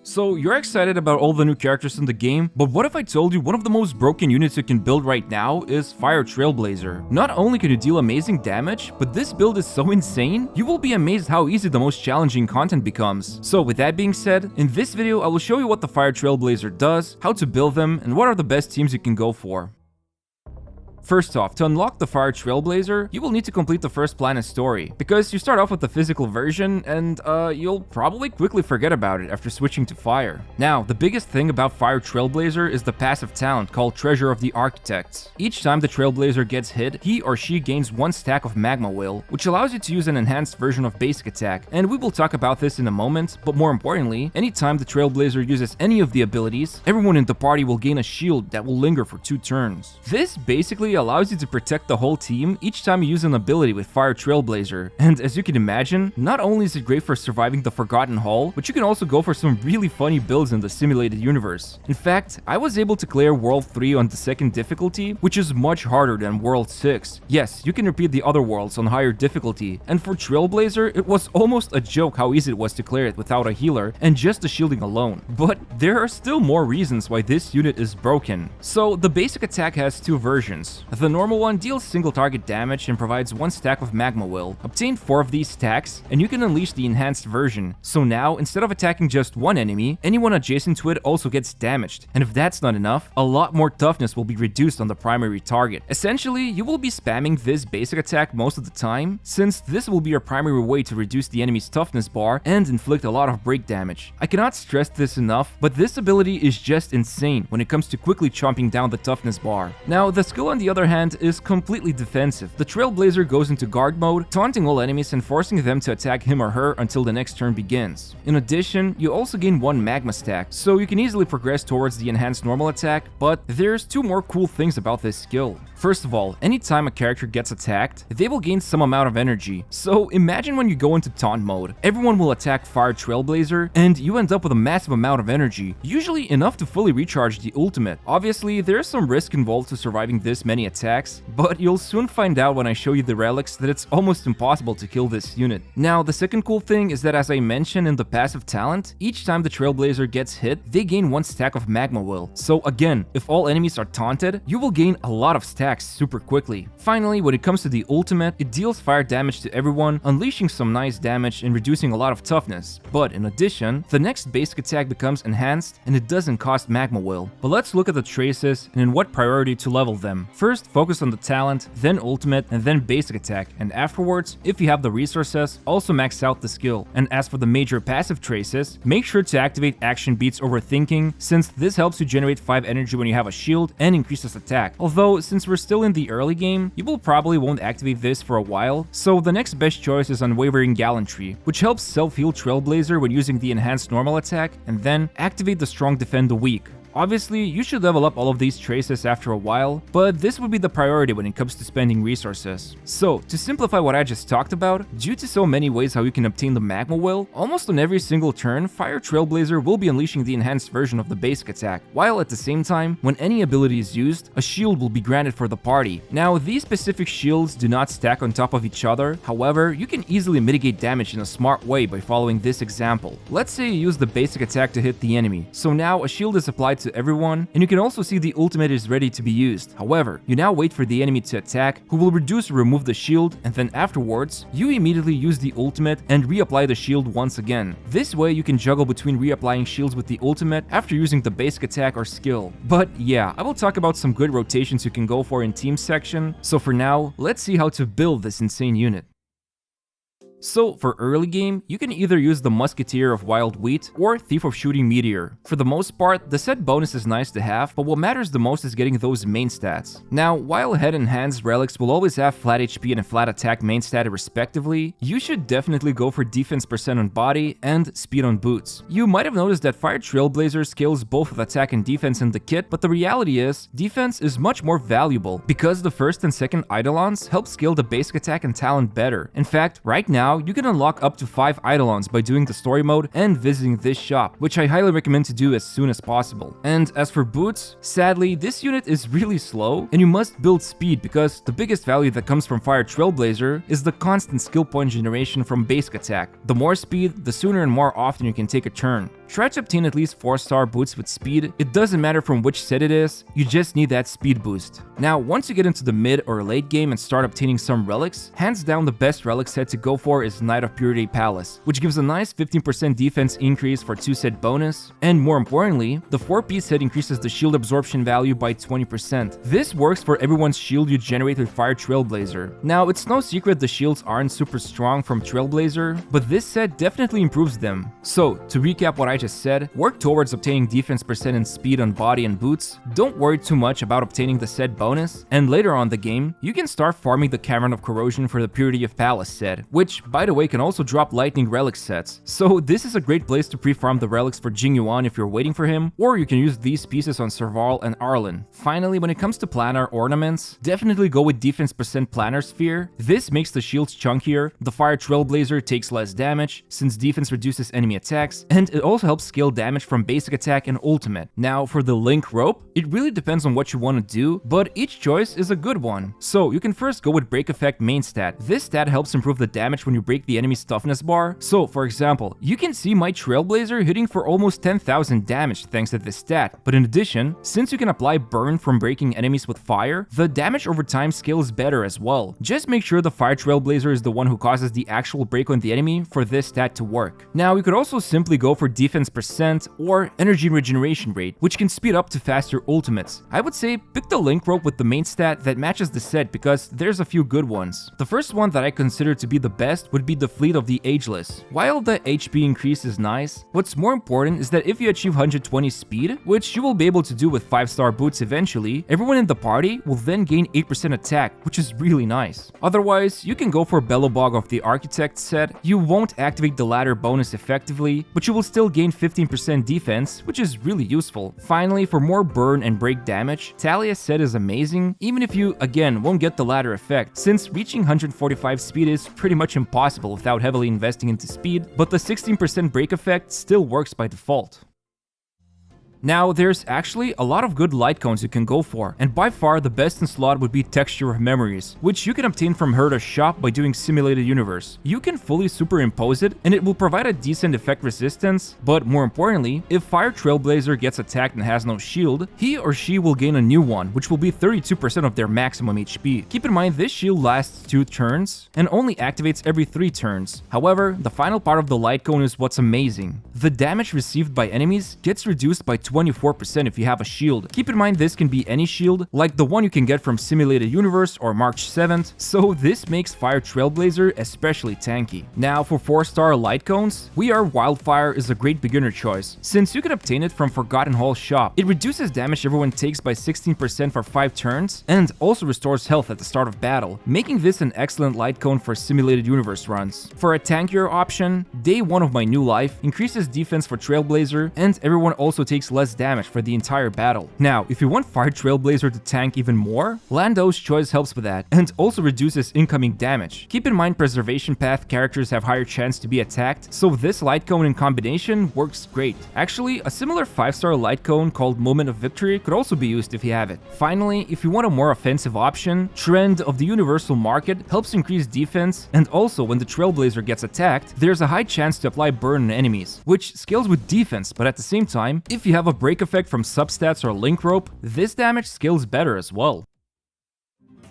So you're excited about all the new characters in the game, but what if I told you one of the most broken units you can build right now is Fire Trailblazer? Not only can you deal amazing damage, but this build is so insane, you will be amazed how easy the most challenging content becomes. So with that being said, in this video I will show you what the Fire Trailblazer does, how to build them, and what are the best teams you can go for. First off, to unlock the Fire Trailblazer, you will need to complete the first planet story, because you start off with the physical version and you'll probably quickly forget about it after switching to Fire. Now, the biggest thing about Fire Trailblazer is the passive talent called Treasure of the Architects. Each time the Trailblazer gets hit, he or she gains 1 stack of Magma Will, which allows you to use an enhanced version of basic attack, and we will talk about this in a moment, but more importantly, anytime the Trailblazer uses any of the abilities, everyone in the party will gain a shield that will linger for 2 turns. This basically allows you to protect the whole team each time you use an ability with Fire Trailblazer, and as you can imagine, not only is it great for surviving the Forgotten Hall, but you can also go for some really funny builds in the simulated universe. In fact, I was able to clear World 3 on the 2nd difficulty, which is much harder than World 6. Yes, you can repeat the other worlds on higher difficulty, and for Trailblazer, it was almost a joke how easy it was to clear it without a healer and just the shielding alone. But there are still more reasons why this unit is broken. So the basic attack has 2 versions. The normal one deals single target damage and provides 1 stack of Magma Will. Obtain 4 of these stacks, and you can unleash the enhanced version. So now, instead of attacking just one enemy, anyone adjacent to it also gets damaged. And if that's not enough, a lot more toughness will be reduced on the primary target. Essentially, you will be spamming this basic attack most of the time, since this will be your primary way to reduce the enemy's toughness bar and inflict a lot of break damage. I cannot stress this enough, but this ability is just insane when it comes to quickly chomping down the toughness bar. Now, the skill on the other hand is completely defensive. The Trailblazer goes into guard mode, taunting all enemies and forcing them to attack him or her until the next turn begins. In addition, you also gain 1 magma stack, so you can easily progress towards the enhanced normal attack, but there's 2 more cool things about this skill. First of all, anytime a character gets attacked, they will gain some amount of energy. So imagine when you go into taunt mode, everyone will attack Fire Trailblazer, and you end up with a massive amount of energy, usually enough to fully recharge the ultimate. Obviously, there is some risk involved to surviving this many attacks, but you'll soon find out when I show you the relics that it's almost impossible to kill this unit. Now, the second cool thing is that, as I mentioned in the passive talent, each time the Trailblazer gets hit, they gain 1 stack of Magma Will. So again, if all enemies are taunted, you will gain a lot of stacks super quickly. Finally, when it comes to the ultimate, it deals fire damage to everyone, unleashing some nice damage and reducing a lot of toughness. But in addition, the next basic attack becomes enhanced and it doesn't cost Magma Will. But let's look at the traces and in what priority to level them. First, focus on the talent, then ultimate, and then basic attack, and afterwards, if you have the resources, also max out the skill. And as for the major passive traces, make sure to activate action beats over thinking, since this helps you generate 5 energy when you have a shield and increases attack. Although, since we're still in the early game, you will probably won't activate this for a while, so the next best choice is Unwavering Gallantry, which helps self-heal Trailblazer when using the enhanced normal attack, and then activate the Strong Defend the Weak. Obviously, you should level up all of these traces after a while, but this would be the priority when it comes to spending resources. So, to simplify what I just talked about, due to so many ways how you can obtain the Magma Will, almost on every single turn, Fire Trailblazer will be unleashing the enhanced version of the basic attack, while at the same time, when any ability is used, a shield will be granted for the party. Now, these specific shields do not stack on top of each other, however, you can easily mitigate damage in a smart way by following this example. Let's say you use the basic attack to hit the enemy, so now a shield is applied to everyone, and you can also see the ultimate is ready to be used. However, you now wait for the enemy to attack, who will reduce or remove the shield, and then afterwards, you immediately use the ultimate and reapply the shield once again. This way, you can juggle between reapplying shields with the ultimate after using the basic attack or skill. But yeah, I will talk about some good rotations you can go for in team section, so for now, let's see how to build this insane unit. So, for early game, you can either use the Musketeer of Wild Wheat or Thief of Shooting Meteor. For the most part, the set bonus is nice to have, but what matters the most is getting those main stats. Now, while head and hands relics will always have flat HP and a flat attack main stat respectively, you should definitely go for defense percent on body and speed on boots. You might have noticed that Fire Trailblazer scales both with attack and defense in the kit, but the reality is, defense is much more valuable, because the first and second Eidolons help scale the basic attack and talent better. In fact, right now, you can unlock up to 5 Eidolons by doing the story mode and visiting this shop, which I highly recommend to do as soon as possible. And as for boots, sadly, this unit is really slow, and you must build speed because the biggest value that comes from Fire Trailblazer is the constant skill point generation from basic attack. The more speed, the sooner and more often you can take a turn. try to obtain at least 4-star boots with speed. It doesn't matter from which set it is, you just need that speed boost. Now, once you get into the mid or late game and start obtaining some relics, hands down the best relic set to go for is Knight of Purity Palace, which gives a nice 15% defense increase for 2-set bonus, and more importantly, the 4-piece set increases the shield absorption value by 20%. This works for everyone's shield you generate with Fire Trailblazer. Now, it's no secret the shields aren't super strong from Trailblazer, but this set definitely improves them. So, to recap what I just said, work towards obtaining defense percent and speed on body and boots, don't worry too much about obtaining the set bonus, and later on in the game, you can start farming the Cavern of Corrosion for the Purity of Palace set, which, by the way, can also drop lightning relic sets. So this is a great place to pre-farm the relics for Jing Yuan if you're waiting for him, or you can use these pieces on Serval and Arlen. Finally, when it comes to Planar Ornaments, definitely go with defense percent Planar Sphere. This makes the shields chunkier, the Fire Trailblazer takes less damage, since defense reduces enemy attacks, and it also helps scale damage from basic attack and ultimate. Now, for the Link Rope, it really depends on what you want to do, but each choice is a good one. So, you can first go with Break Effect main stat. This stat helps improve the damage when you break the enemy's toughness bar. So, for example, you can see my Trailblazer hitting for almost 10,000 damage thanks to this stat. But in addition, since you can apply burn from breaking enemies with fire, the damage over time scales better as well. Just make sure the Fire Trailblazer is the one who causes the actual break on the enemy for this stat to work. Now, you could also simply go for defense percent or energy regeneration rate, which can speed up to faster ultimates. I would say pick the Link Rope with the main stat that matches the set because there's a few good ones. The first one that I consider to be the best would be the Fleet of the Ageless. While the HP increase is nice, what's more important is that if you achieve 120 speed, which you will be able to do with 5-star boots eventually, everyone in the party will then gain 8% attack, which is really nice. Otherwise, you can go for Bellowbog of the Architect set. You won't activate the ladder bonus effectively, but you will still gain 15% defense, which is really useful. Finally, for more burn and break damage, Talia's set is amazing, even if you, again, won't get the ladder effect, since reaching 145 speed is pretty much impossible without heavily investing into speed, but the 16% break effect still works by default. Now, there's actually a lot of good Lightcones you can go for, and by far the best in slot would be Texture of Memories, which you can obtain from Herta's shop by doing Simulated Universe. You can fully superimpose it, and it will provide a decent effect resistance, but more importantly, if Fire Trailblazer gets attacked and has no shield, he or she will gain a new one, which will be 32% of their maximum HP. Keep in mind, this shield lasts 2 turns, and only activates every 3 turns. However, the final part of the Lightcone is what's amazing. The damage received by enemies gets reduced by 24% if you have a shield. Keep in mind this can be any shield, like the one you can get from Simulated Universe or March 7th, so this makes Fire Trailblazer especially tanky. Now for 4-star Lightcones, We Are Wildfire is a great beginner choice, since you can obtain it from Forgotten Hall shop. It reduces damage everyone takes by 16% for 5 turns, and also restores health at the start of battle, making this an excellent Lightcone for Simulated Universe runs. For a tankier option, Day 1 of My New Life increases defense for Trailblazer, and everyone also takes less damage for the entire battle. Now, if you want Fire Trailblazer to tank even more, Lando's Choice helps with that, and also reduces incoming damage. Keep in mind Preservation Path characters have higher chance to be attacked, so this Lightcone in combination works great. Actually, a similar 5-star Lightcone called Moment of Victory could also be used if you have it. Finally, if you want a more offensive option, Trend of the Universal Market helps increase defense, and also when the Trailblazer gets attacked, there's a high chance to apply burn on enemies, which scales with defense, but at the same time, if you have a break effect from substats or Link Rope, this damage scales better as well.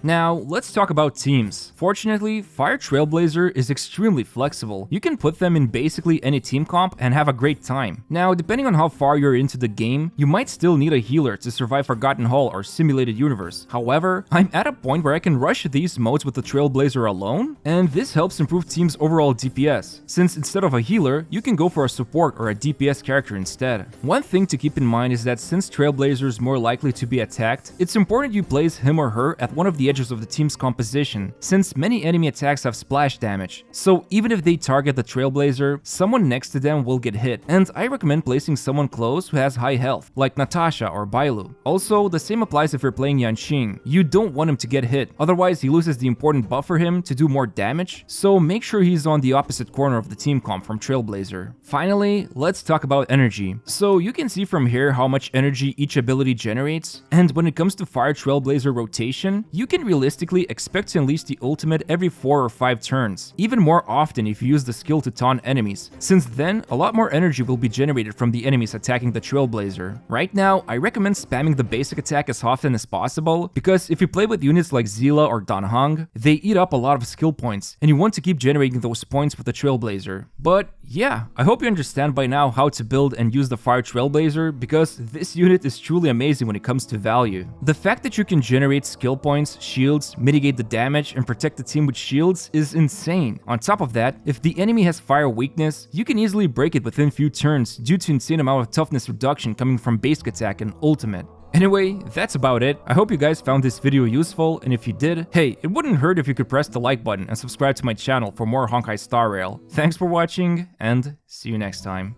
Now, let's talk about teams. Fortunately, Fire Trailblazer is extremely flexible. You can put them in basically any team comp and have a great time. Now, depending on how far you're into the game, you might still need a healer to survive Forgotten Hall or Simulated Universe. However, I'm at a point where I can rush these modes with the Trailblazer alone, and this helps improve team's overall DPS, since instead of a healer, you can go for a support or a DPS character instead. One thing to keep in mind is that since Trailblazer is more likely to be attacked, it's important you place him or her at one of the edges of the team's composition, since many enemy attacks have splash damage. So even if they target the Trailblazer, someone next to them will get hit, and I recommend placing someone close who has high health, like Natasha or Bailu. Also, the same applies if you're playing Yanqing. You don't want him to get hit, otherwise he loses the important buff for him to do more damage, so make sure he's on the opposite corner of the team comp from Trailblazer. Finally, let's talk about energy. So you can see from here how much energy each ability generates, and when it comes to Fire Trailblazer rotation, you can can realistically expect to unleash the ultimate every 4 or 5 turns, even more often if you use the skill to taunt enemies, since then a lot more energy will be generated from the enemies attacking the Trailblazer. Right now, I recommend spamming the basic attack as often as possible, because if you play with units like Zila or Danhang, they eat up a lot of skill points, and you want to keep generating those points with the Trailblazer. But yeah, I hope you understand by now how to build and use the Fire Trailblazer, because this unit is truly amazing when it comes to value. The fact that you can generate skill points, shields, mitigate the damage, and protect the team with shields is insane. On top of that, if the enemy has fire weakness, you can easily break it within few turns due to insane amount of toughness reduction coming from basic attack and ultimate. Anyway, that's about it. I hope you guys found this video useful, and if you did, hey, it wouldn't hurt if you could press the like button and subscribe to my channel for more Honkai Star Rail. Thanks for watching, and see you next time.